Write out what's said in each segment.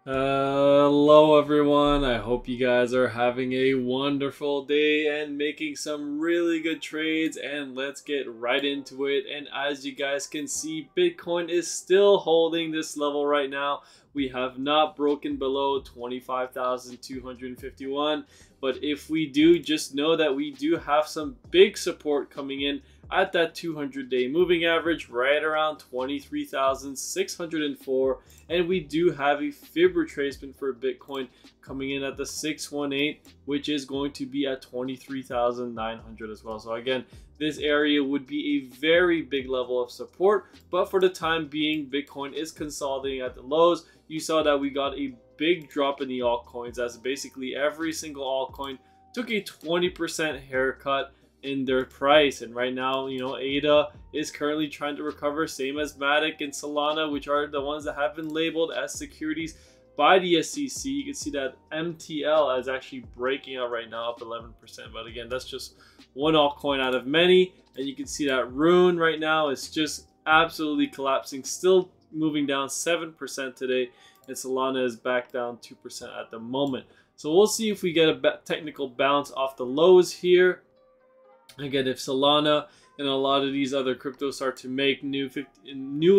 Hello everyone, I hope you guys are having a wonderful day and making some really good trades, and let's get right into it. And as you guys can see, Bitcoin is still holding this level right now. We have not broken below 25,251, but if we do, just know that we do have some big support coming in at that 200-day moving average right around 23,604, and we do have a fib retracement for Bitcoin coming in at the 618, which is going to be at 23,900 as well. So again, this area would be a very big level of support, but for the time being, Bitcoin is consolidating at the lows. You saw that we got a big drop in the altcoins, as basically every single altcoin took a 20% haircut in their price. And right now, ADA is currently trying to recover, same as Matic and Solana, which are the ones that have been labeled as securities by the SEC. You can see that MTL is actually breaking out right now, up 11%. But again, that's just one altcoin out of many. And you can see that Rune right now is just absolutely collapsing, still moving down 7% today. And Solana is back down 2% at the moment. So we'll see if we get a technical bounce off the lows here. Again, if Solana and a lot of these other cryptos start to make new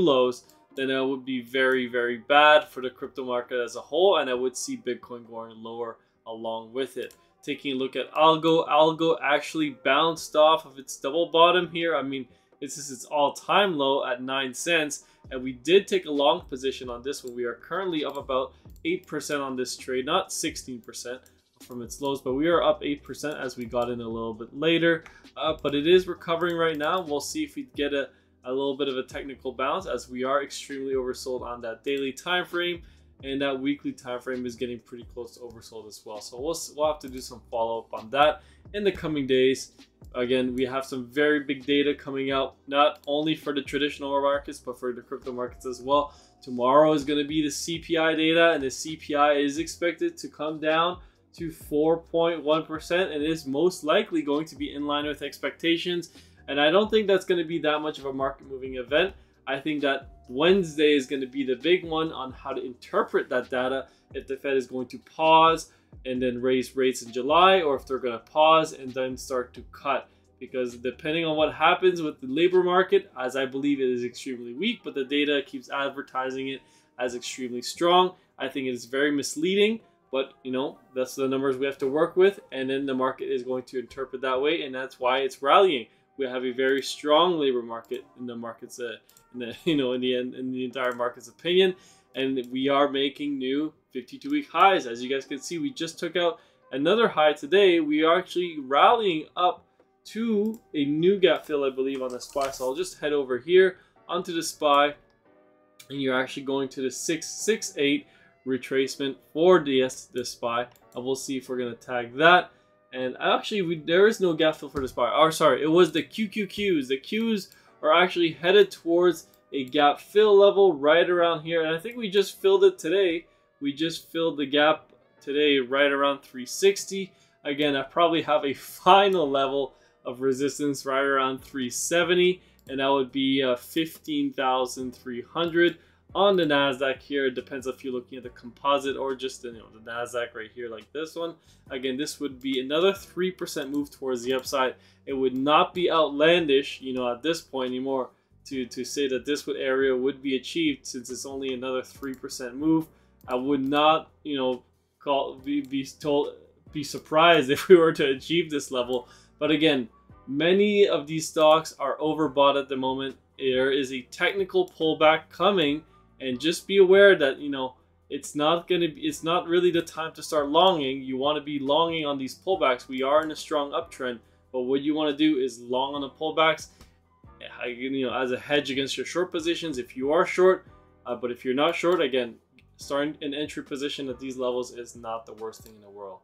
lows, then that would be very, very bad for the crypto market as a whole, and I would see Bitcoin going lower along with it. Taking a look at Algo actually bounced off of its double bottom here. I mean, this is its all-time low at 9 cents, and we did take a long position on this one. We are currently up about 8% on this trade, not 16%. From its lows, but we are up 8% as we got in a little bit later, but it is recovering right now. We'll see if we get a little bit of a technical bounce, as we are extremely oversold on that daily time frame, and that weekly time frame is getting pretty close to oversold as well. So we'll have to do some follow-up on that in the coming days. Again, we have some very big data coming out, not only for the traditional markets but for the crypto markets as well. Tomorrow is going to be the CPI data, and the CPI is expected to come down to 4.1%, and is most likely going to be in line with expectations. And I don't think that's going to be that much of a market moving event. I think that Wednesday is going to be the big one on how to interpret that data, if the Fed is going to pause and then raise rates in July, or if they're going to pause and then start to cut. Because depending on what happens with the labor market, as I believe it is extremely weak, but the data keeps advertising it as extremely strong, I think it is very misleading. But, that's the numbers we have to work with, and then the market is going to interpret that way, and that's why it's rallying. We have a very strong labor market in the markets, in the entire market's opinion, and we are making new 52-week highs. As you guys can see, we just took out another high today. We are actually rallying up to a new gap fill, I believe, on the SPY. So I'll just head over here onto the SPY, and you're actually going to the 668 retracement for the SPY, and we'll see if we're going to tag that. And actually, there is no gap fill for the SPY. Or sorry, it was the QQQs. The Qs are actually headed towards a gap fill level right around here, and I think we just filled it today. We just filled the gap today right around 360. Again, I probably have a final level of resistance right around 370, and that would be 15,300. On the NASDAQ here. It depends if you're looking at the composite or just the NASDAQ right here like this one. Again, this would be another 3% move towards the upside. It would not be outlandish, at this point anymore to say that this area would be achieved, since it's only another 3% move. I would not, be surprised if we were to achieve this level. But again, many of these stocks are overbought at the moment. There is a technical pullback coming. And just be aware that, it's not really the time to start longing. You want to be longing on these pullbacks. We are in a strong uptrend, but what you want to do is long on the pullbacks, as a hedge against your short positions if you are short. But if you're not short, again, starting an entry position at these levels is not the worst thing in the world.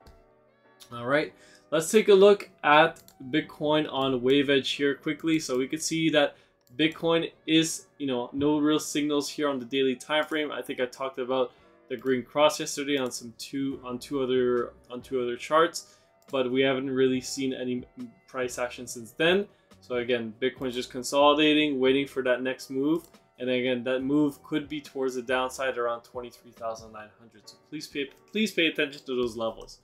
All right, let's take a look at Bitcoin on Wave Edge here quickly. So we could see that Bitcoin is, no real signals here on the daily time frame. I think I talked about the green cross yesterday on two other charts, but we haven't really seen any price action since then. So again, Bitcoin's just consolidating, waiting for that next move, And again, that move could be towards the downside around 23,900. So please pay attention to those levels.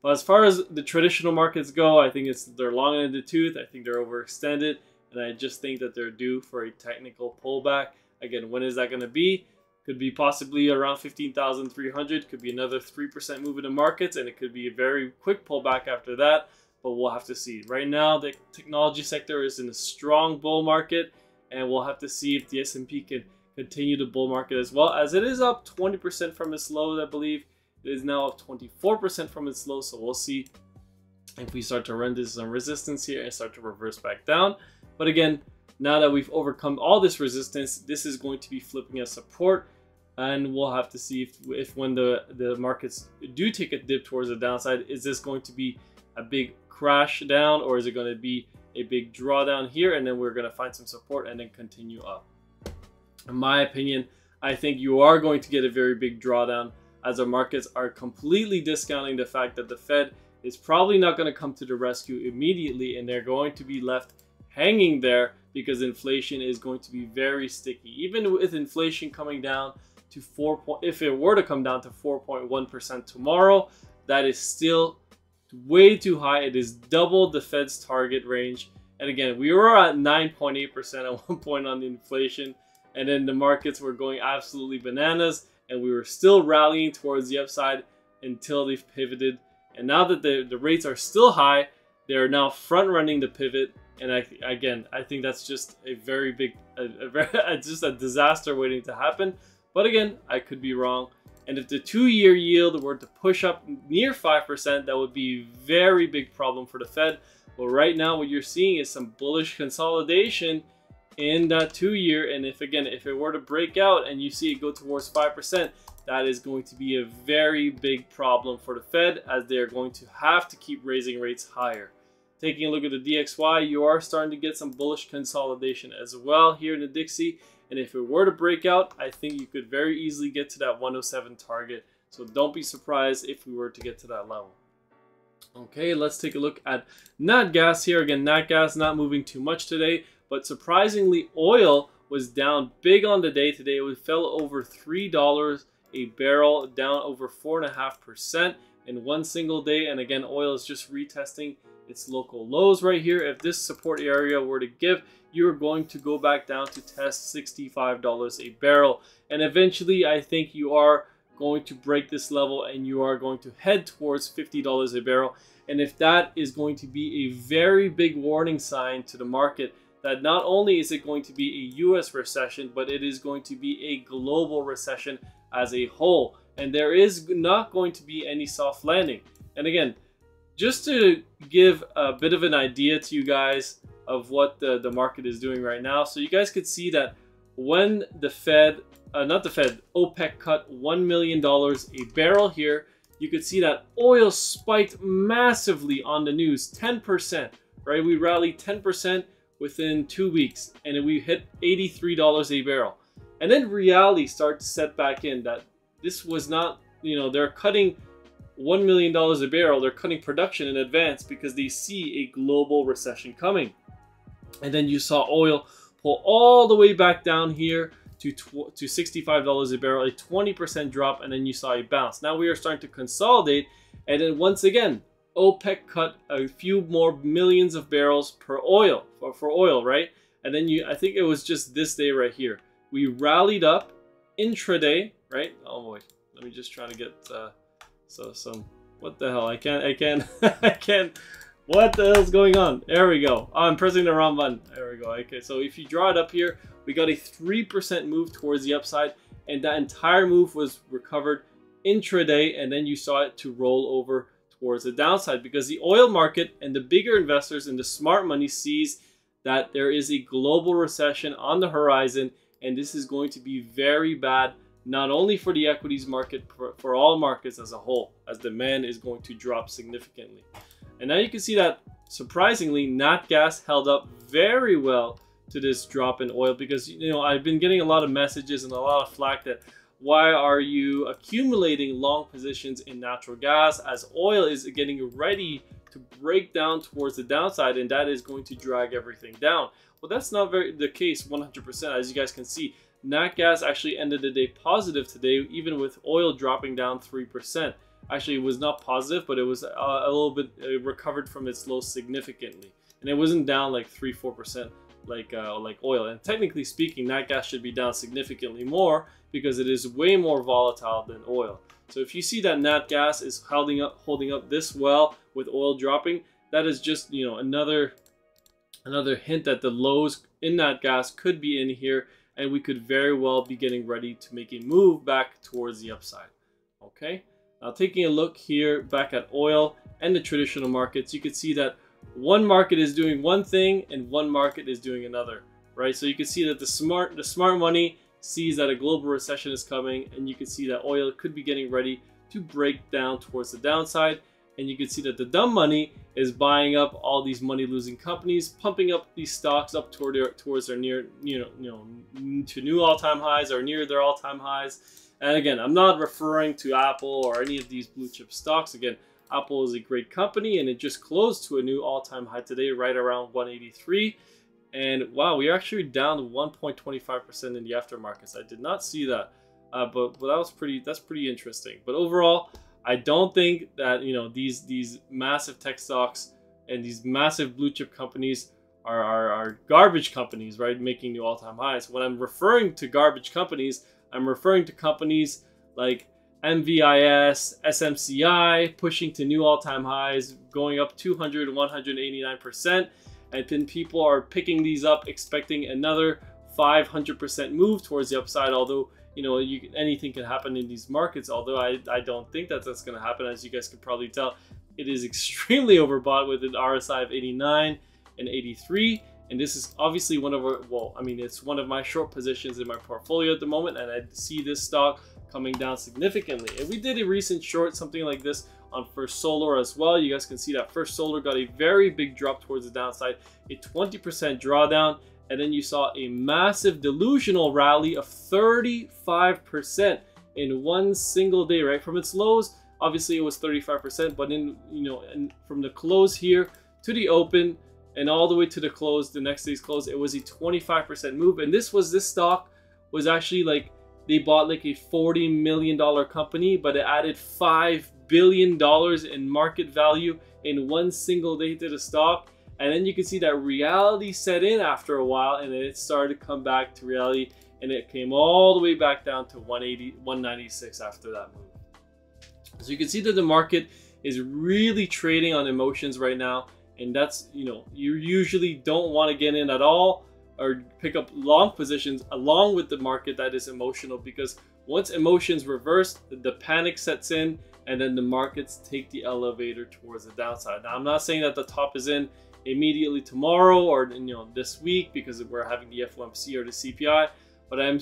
But as far as the traditional markets go, I think they're long in the tooth. I think they're overextended, and I just think that they're due for a technical pullback. Again, when is that going to be? Could be possibly around 15,300. Could be another 3% move in the markets, and it could be a very quick pullback after that. But we'll have to see. Right now, the technology sector is in a strong bull market, and we'll have to see if the S&P can continue the bull market as well, as it is up 20% from its lows, I believe. It is now up 24% from its low, so we'll see if we start to run into some resistance here and start to reverse back down. But again, now that we've overcome all this resistance, this is going to be flipping as support, and we'll have to see if when the markets do take a dip towards the downside, is this going to be a big crash down, or is it going to be a big drawdown here, and then we're going to find some support and then continue up? In my opinion, I think you are going to get a very big drawdown, as the markets are completely discounting the fact that the Fed is probably not going to come to the rescue immediately, and they're going to be left hanging there because inflation is going to be very sticky. Even with inflation coming down to if it were to come down to 4.1% tomorrow, that is still way too high. It is double the Fed's target range. And again, we were at 9.8% at one point on the inflation, and then the markets were going absolutely bananas, and we were still rallying towards the upside until they've pivoted. And now that the rates are still high, they're now front running the pivot. And I think that's just a very big, just a disaster waiting to happen. But again, I could be wrong. And if the 2-year yield were to push up near 5%, that would be a very big problem for the Fed. But right now, what you're seeing is some bullish consolidation in that 2-year. And if it were to break out and you see it go towards 5%, that is going to be a very big problem for the Fed, as they are going to have to keep raising rates higher. Taking a look at the DXY, you are starting to get some bullish consolidation as well here in the Dixie. And if it were to break out, I think you could very easily get to that 107 target. So don't be surprised if we were to get to that level. Okay, let's take a look at nat gas here. Again, nat gas not moving too much today, but surprisingly, oil was down big on the day today. It fell over $3 a barrel, down over 4.5% in one single day. And again, oil is just retesting its local lows right here. If this support area were to give, you're going to go back down to test $65 a barrel. And eventually, I think you are going to break this level and you are going to head towards $50 a barrel. And if that is going to be a very big warning sign to the market that not only is it going to be a US recession, but it is going to be a global recession as a whole. And there is not going to be any soft landing. And again, just to give a bit of an idea to you guys of what the market is doing right now. So you guys could see that when the Fed, OPEC cut $1 million a barrel here, you could see that oil spiked massively on the news, 10%, right? We rallied 10% within 2 weeks, and then we hit $83 a barrel. And then reality started to set back in that this was not, they're cutting $1 million a barrel. They're cutting production in advance because they see a global recession coming. And then you saw oil pull all the way back down here to $65 a barrel, a 20% drop, and then you saw a bounce. Now we are starting to consolidate, and then once again, OPEC cut a few more millions of barrels for oil, right? And then I think it was just this day right here. We rallied up intraday, right? Oh boy, let me just try to get what the hell? I can't. What the hell's going on? There we go. Oh, I'm pressing the wrong button. There we go. Okay, so if you draw it up here, we got a 3% move towards the upside, and that entire move was recovered intraday, and then you saw it to roll over towards the downside because the oil market and the bigger investors and the smart money sees that there is a global recession on the horizon, and this is going to be very bad, not only for the equities market, for all markets as a whole, as demand is going to drop significantly. And now you can see that, surprisingly, nat gas held up very well to this drop in oil because, I've been getting a lot of messages and a lot of flack that why are you accumulating long positions in natural gas as oil is getting ready to break down towards the downside, and that is going to drag everything down. Well, that's not the case 100%. As you guys can see, nat gas actually ended the day positive today, even with oil dropping down 3%. Actually, it was not positive, but it was a little bit recovered from its low significantly, and it wasn't down like 3-4% like oil. And technically speaking, nat gas should be down significantly more because it is way more volatile than oil. So if you see that nat gas is holding up this well with oil dropping, that is just, you know, another hint that the lows in nat gas could be in here, and we could very well be getting ready to make a move back towards the upside. Okay, now taking a look here back at oil and the traditional markets, you can see that one market is doing one thing and one market is doing another, right? So you can see that the smart money sees that a global recession is coming, and you can see that oil could be getting ready to break down towards the downside. And you can see that the dumb money is buying up all these money-losing companies, pumping up these stocks up towards their near, to new all-time highs or near their all-time highs. And again, I'm not referring to Apple or any of these blue chip stocks. Again, Apple is a great company, and it just closed to a new all-time high today, right around 183. And wow, we are actually down 1.25% in the aftermarkets. I did not see that, but that's pretty interesting. But overall, I don't think that, you know, these massive tech stocks and these massive blue chip companies are garbage companies, right? Making new all-time highs. When I'm referring to garbage companies, I'm referring to companies like MVIS, SMCI pushing to new all-time highs, going up 200, 189%. And then people are picking these up, expecting another 500% move towards the upside. Although, you know, anything can happen in these markets. Although I don't think that that's going to happen. As you guys can probably tell, it is extremely overbought with an RSI of 89 and 83. And this is obviously one of our, well, I mean, it's one of my short positions in my portfolio at the moment. And I see this stock coming down significantly. And we did a recent short, something like this, on First Solar as well. You guys can see that First Solar got a very big drop towards the downside, a 20% drawdown, and then you saw a massive delusional rally of 35% in one single day, right? From its lows, obviously it was 35%, but in, you know, and from the close here to the open and all the way to the close, the next day's close, it was a 25% move. And this stock was actually like, they bought like a $40 million company, but it added $5 billion in market value in one single day to the stock. And then you can see that reality set in after a while, and then it started to come back to reality, and it came all the way back down to 180, 196 after that move. So you can see that the market is really trading on emotions right now, and that's, you know, you usually don't want to get in at all or pick up long positions along with the market that is emotional, because once emotions reverse, the panic sets in, and then the markets take the elevator towards the downside. Now, I'm not saying that the top is in immediately tomorrow or, you know, this week because we're having the FOMC or the CPI, but I'm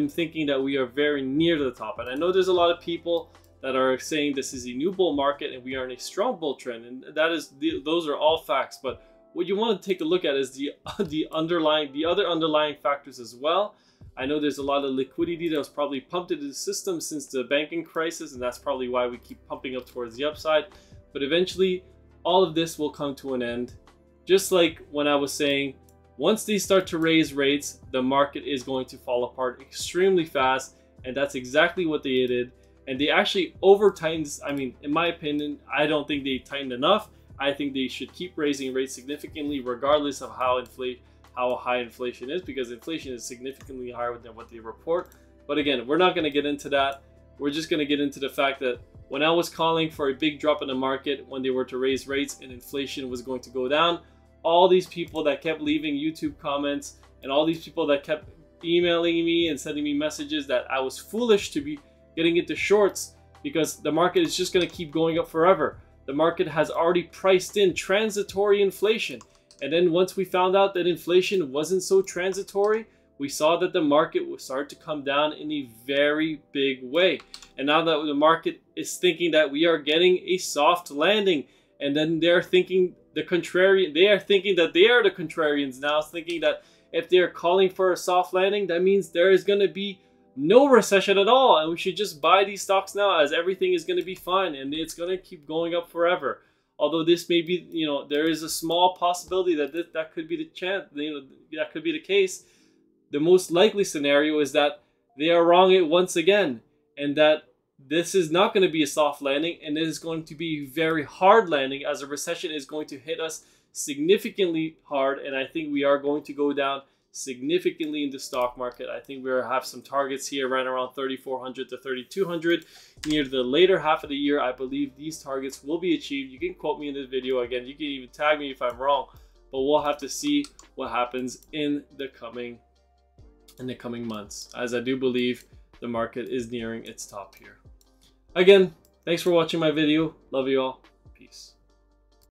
thinking that we are very near to the top. And I know there's a lot of people that are saying this is a new bull market and we are in a strong bull trend, and those are all facts. But what you want to take a look at is the other underlying factors as well. I know there's a lot of liquidity that was probably pumped into the system since the banking crisis, and that's probably why we keep pumping up towards the upside. But eventually, all of this will come to an end. Just like when I was saying, once they start to raise rates, the market is going to fall apart extremely fast, and that's exactly what they did. And they actually over-tightened. I mean, in my opinion, I don't think they tightened enough. I think they should keep raising rates significantly regardless of how high inflation is, because inflation is significantly higher than what they report. But again, we're not going to get into that. We're just going to get into the fact that when I was calling for a big drop in the market when they were to raise rates and inflation was going to go down, all these people that kept leaving YouTube comments and all these people that kept emailing me and sending me messages that I was foolish to be getting into shorts because the market is just going to keep going up forever. The market has already priced in transitory inflation. And then once we found out that inflation wasn't so transitory, we saw that the market would start to come down in a very big way. And now that the market is thinking that we are getting a soft landing, and then they're thinking the contrarian, they are thinking that they are the contrarians now, thinking that if they're calling for a soft landing, that means there is going to be no recession at all, and we should just buy these stocks now as everything is going to be fine and it's going to keep going up forever. Although this may be, you know, there is a small possibility that that could be the chance, you know, that could be the case. the most likely scenario is that they are wrong once again, and that this is not going to be a soft landing, and it is going to be a very hard landing, as a recession is going to hit us significantly hard. And I think we are going to go down significantly in the stock market. I think we have some targets here right around 3,400 to 3,200 near the later half of the year. I believe these targets will be achieved. You can quote me in this video. Again, you can even tag me if I'm wrong, but we'll have to see what happens in the coming months, as I do believe the market is nearing its top here. Again, thanks for watching my video. Love you all. Peace.